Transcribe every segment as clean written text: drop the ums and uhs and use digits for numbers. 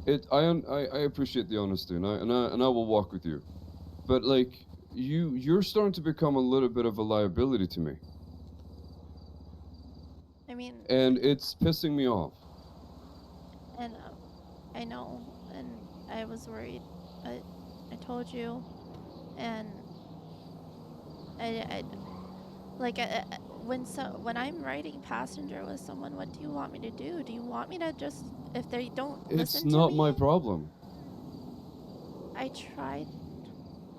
I appreciate the honesty, and I will walk with you. But like you're starting to become a little bit of a liability to me, I mean, and it's pissing me off. and I know, and I was worried, but I told you, and I like when I'm riding passenger with someone, what do you want me to do? Do you want me to just, if they don't It's listen to not my me? problem. I tried.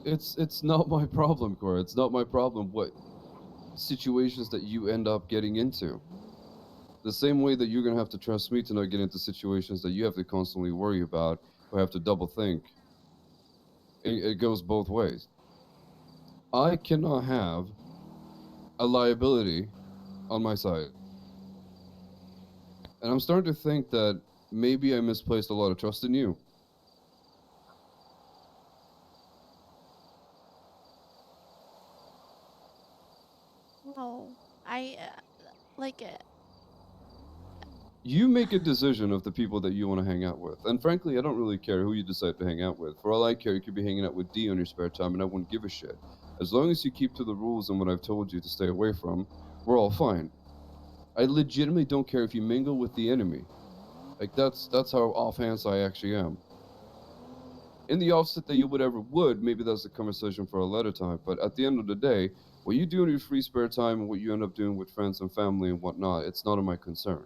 It's not my problem, Cora. It's not my problem what situations that you end up getting into. The same way that you're gonna have to trust me to not get into situations that you have to constantly worry about or have to double think. It goes both ways. I cannot have a liability on my side. And I'm starting to think that maybe I misplaced a lot of trust in you. No, I like You make a decision of the people that you want to hang out with. And frankly, I don't really care who you decide to hang out with. For all I care, you could be hanging out with D on your spare time and I wouldn't give a shit. As long as you keep to the rules and what I've told you to stay away from, we're all fine. I legitimately don't care if you mingle with the enemy. Like that's how offhand I actually am. In the offset that you would ever would, maybe that's a conversation for a later time. But at the end of the day, what you do in your free spare time and what you end up doing with friends and family and whatnot, it's none of my concern.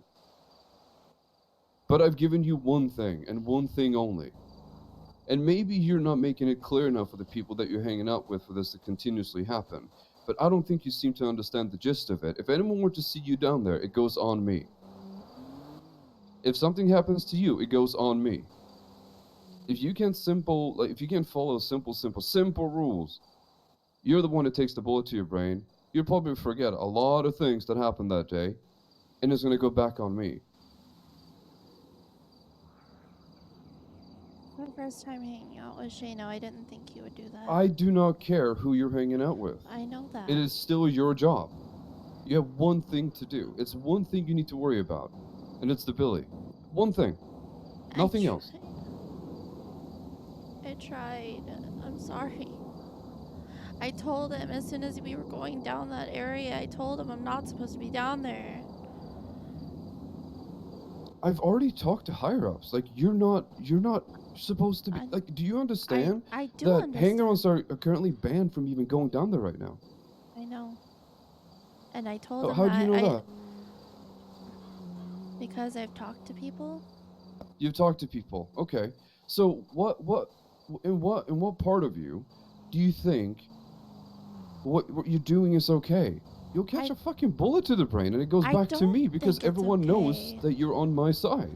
But I've given you one thing and one thing only. And maybe you're not making it clear enough for the people that you're hanging out with for this to continuously happen. But I don't think you seem to understand the gist of it. If anyone were to see you down there, it goes on me. If something happens to you, it goes on me. If you can't follow simple rules, you're the one that takes the bullet to your brain. You'll probably forget a lot of things that happened that day, and it's gonna go back on me. my first time hanging out with ShaneO. I didn't think he would do that. I do not care who you're hanging out with. I know It that. is still your job. You have one thing to do. It's one thing you need to worry about, and it's the Billy. One thing, I nothing else. tried. I tried. I'm sorry. I told him as soon as we were going down that area, I told him I'm not supposed to be down there. I've already talked to higher ups. Like you're not supposed to be. I, Like, do you I, understand I do that understand. hang-ons are currently banned from even going down there right now? I know. And I told him How do you that know I that? because I've talked to people. You've talked to people. Okay. So what in what part of you do you think what you're doing is okay? You'll catch I a fucking bullet to the brain and it goes I back to don't me because think it's everyone knows okay. that you're on my side.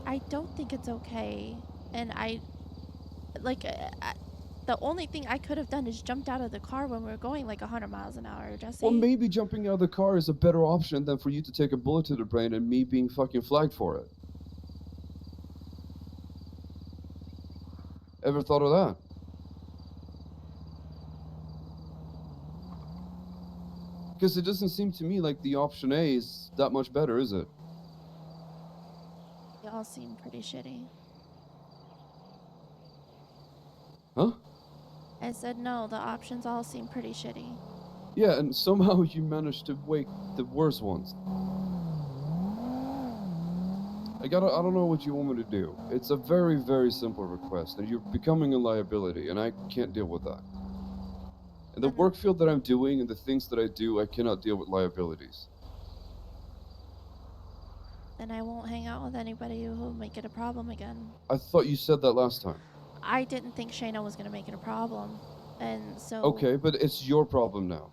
I don't think it's okay. And I like the only thing I could have done is jumped out of the car when we were going like 100 miles an hour, Well, Jesse. maybe jumping out of the car is a better option than for you to take a bullet to the brain and me being fucking flagged for it. Ever thought of that? Because it doesn't seem to me like the option A is that much better, is it? They all seem pretty shitty. Huh? I said no, the options all seem pretty shitty. Yeah, and somehow you managed to wake the worst ones. I don't know what you want me to do. It's a very, very simple request, and you're becoming a liability, and I can't deal with that. In the Then work field that I'm doing and the things that I do, I cannot deal with liabilities. then I won't hang out with anybody who will make it a problem again. I thought you said that last time. I didn't think ShaneO was gonna make it a problem. And so Okay, but it's your problem now.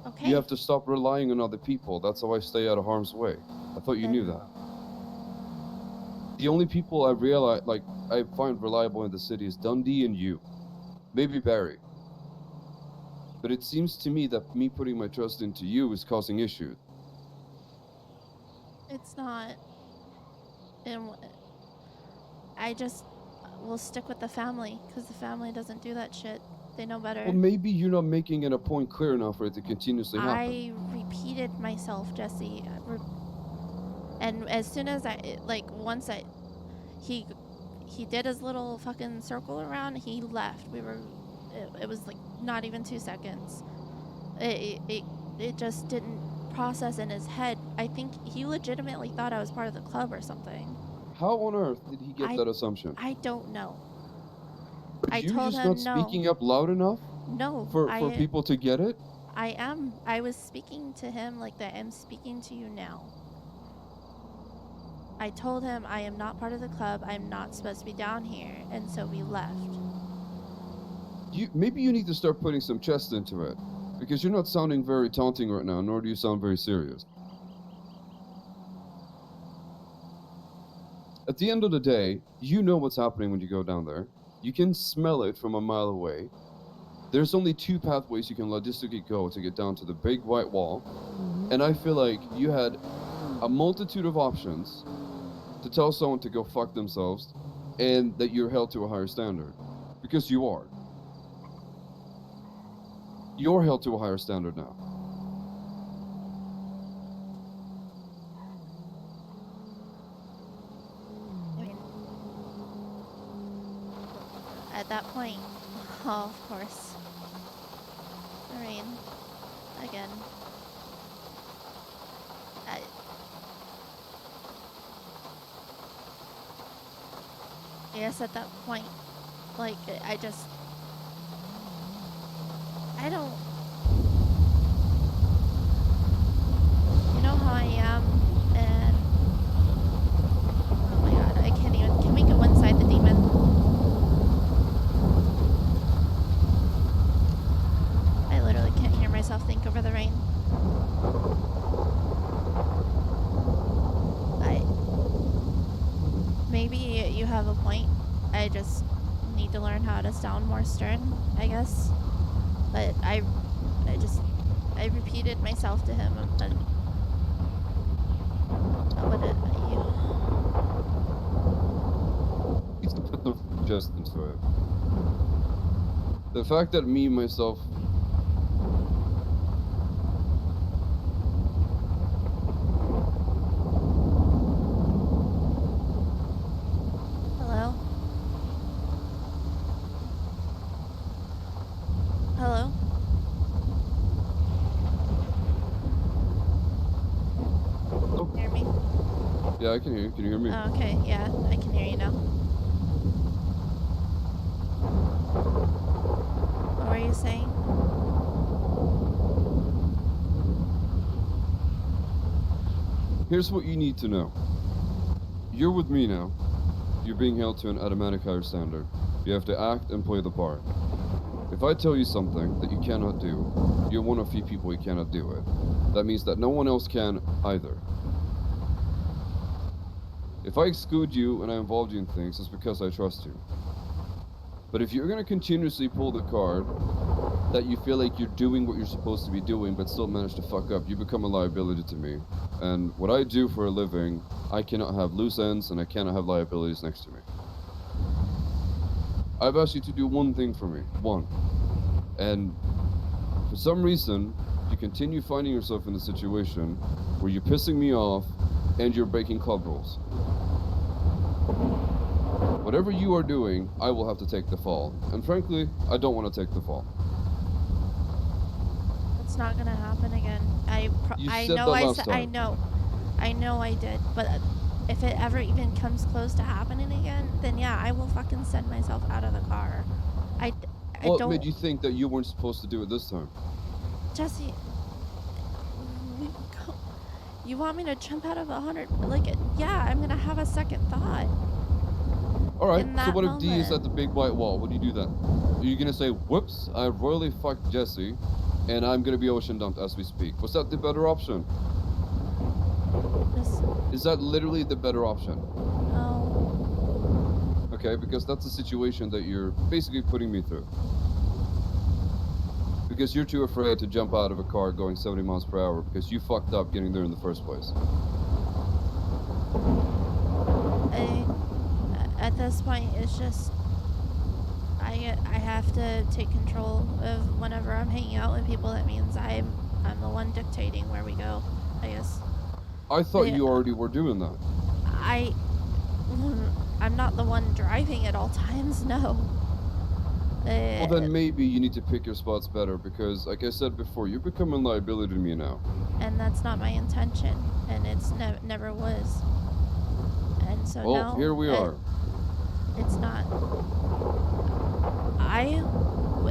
You okay. have to stop relying on other people. That's how I stay out of harm's way. I thought you knew Then that. The only people I realize, like, I find reliable in the city is Dundee and you. Maybe Barry. But it seems to me that me putting my trust into you is causing issues. it's not, and I just will stick with the family because the family doesn't do that shit. They know better. Well, maybe you're not making it a point clear enough for it to continuously happen. I repeated myself, Jesse. And as soon as I like once I he he did his little fucking circle around. He left. It was like not even 2 seconds. It just didn't process in his head. I think he legitimately thought I was part of the club or something. How on earth did he get that assumption? I don't know. Are I you told just him not no. speaking up loud enough No. for people to get it? I am. I was speaking to him like that I'm speaking to you now. I told him I am not part of the club. I'm not supposed to be down here. And so we left. Maybe you need to start putting some chest into it. Because you're not sounding very taunting right now, nor do you sound very serious. At the end of the day, you know what's happening when you go down there. You can smell it from a mile away. There's only 2 pathways you can logistically go to get down to the big white wall. And I feel like you had a multitude of options to tell someone to go fuck themselves and that you're held to a higher standard. Because you are. You're held to a higher standard now. I mean, at that point, oh, of course. I mean, again, I guess at that point, like, I don't, you know how I am, and, oh my god, I can't even, can we go inside the demon? I literally can't hear myself think over the rain. Maybe you have a point. I just need to learn how to sound more stern, I guess. But I repeated myself to him, and what did you? You need to put the chest into it. The fact that me, myself, yeah, I can hear you. Can you hear me? Oh, okay, yeah, I can hear you now. What were you saying? Here's what you need to know. You're with me now. You're being held to an automatic higher standard. You have to act and play the part. If I tell you something that you cannot do, you're one of few people who cannot do it. That means that no one else can either. If I exclude you and I involve you in things, it's because I trust you. But if you're going to continuously pull the card that you feel like you're doing what you're supposed to be doing but still manage to fuck up, you become a liability to me. And what I do for a living, I cannot have loose ends and I cannot have liabilities next to me. I've asked you to do one thing for me. One. And for some reason, you continue finding yourself in a situation where you're pissing me off and you're breaking club rules. Whatever you are doing, I will have to take the fall. And frankly, I don't want to take the fall. It's not gonna happen again. I know I did, but if it ever even comes close to happening again, then yeah, I will fucking send myself out of the car. What made you think that you weren't supposed to do it this time? Jesse, you want me to jump out of 100? Like, yeah, I'm gonna have a second thought. Alright, so what if D is at the big white wall? Would you do that? Are you gonna say, whoops, I royally fucked Jesse, and I'm gonna be ocean dumped as we speak? Was that the better option? Is that literally the better option? No. Okay, because that's a situation that you're basically putting me through. Because you're too afraid to jump out of a car going 70 miles per hour because you fucked up getting there in the first place. At this point, it's just I have to take control of whenever I'm hanging out with people. That means I'm the one dictating where we go, I guess. I thought you already were doing that. I'm not the one driving at all times, no. Well, Uh, then maybe you need to pick your spots better because, like I said before, you're becoming a liability to me now. and that's not my intention, and it's never was. And so Well, no, here we are. it's not.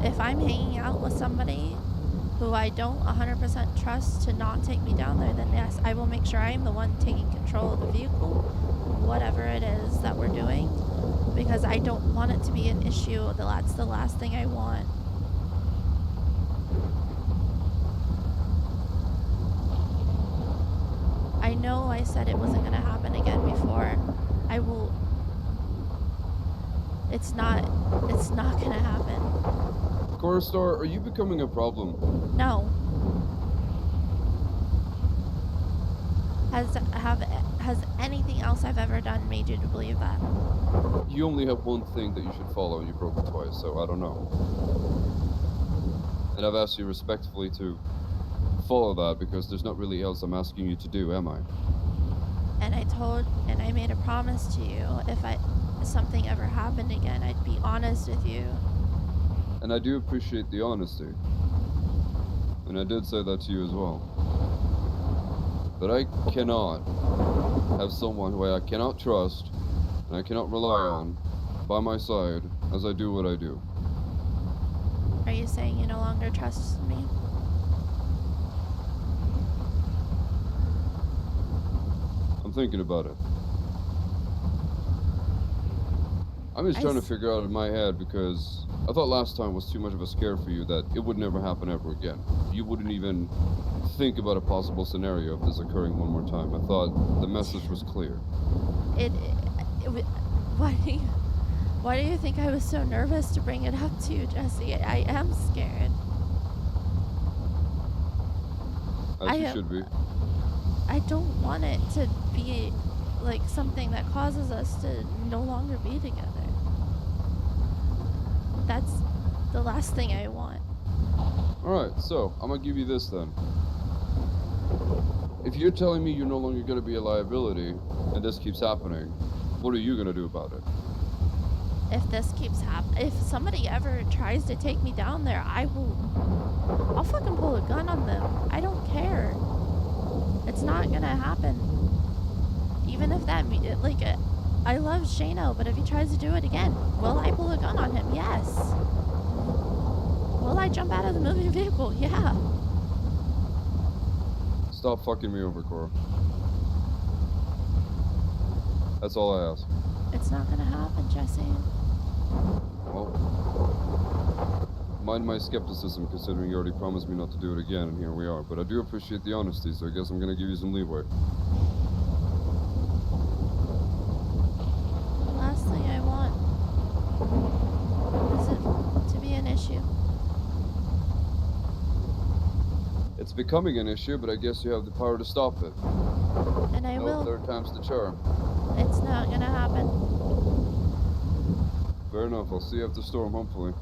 If I'm hanging out with somebody who I don't 100% trust to not take me down there, then yes, I will make sure I am the one taking control of the vehicle, whatever it is that we're doing, because I don't want it to be an issue. That's the last thing I want. I know I said it wasn't going to happen again before. I will. It's not going to happen. Cora Star, are you becoming a problem? No. Has anything else I've ever done made you to believe that? You only have one thing that you should follow and you broke it twice, so I don't know. And I've asked you respectfully to follow that because there's not really else I'm asking you to do, am I? And I made a promise to you, if something ever happened again, I'd be honest with you. And I do appreciate the honesty. And I did say that to you as well. But I cannot have someone who I cannot trust and I cannot rely on by my side as I do what I do. Are you saying you no longer trust me? I'm thinking about it. I'm just trying to figure out in my head because I thought last time was too much of a scare for you that it would never happen ever again. You wouldn't even think about a possible scenario of this occurring one more time. I thought the message was clear. Why do you think I was so nervous to bring it up to you, Jesse? I am scared. As you should be. I don't want it to be like something that causes us to no longer be together. That's the last thing I want. Alright, so I'm gonna give you this then. If you're telling me you're no longer gonna be a liability and this keeps happening, what are you gonna do about it? If this keeps happening, if somebody ever tries to take me down there, I'll fucking pull a gun on them. I don't care. It's not gonna happen. Even if that, I love ShaneO, but if he tries to do it again, will I pull a gun on him? Yes. Will I jump out of the moving vehicle? Yeah. Stop fucking me over, Cora. That's all I ask. It's not gonna happen, Jesse. Well, mind my skepticism considering you already promised me not to do it again, and here we are. But I do appreciate the honesty, so I guess I'm gonna give you some leeway. The last thing I want is it to be an issue. It's becoming an issue, but I guess you have the power to stop it. And I will. Third time's the charm. It's not gonna happen. Fair enough. I'll see you after storm, hopefully.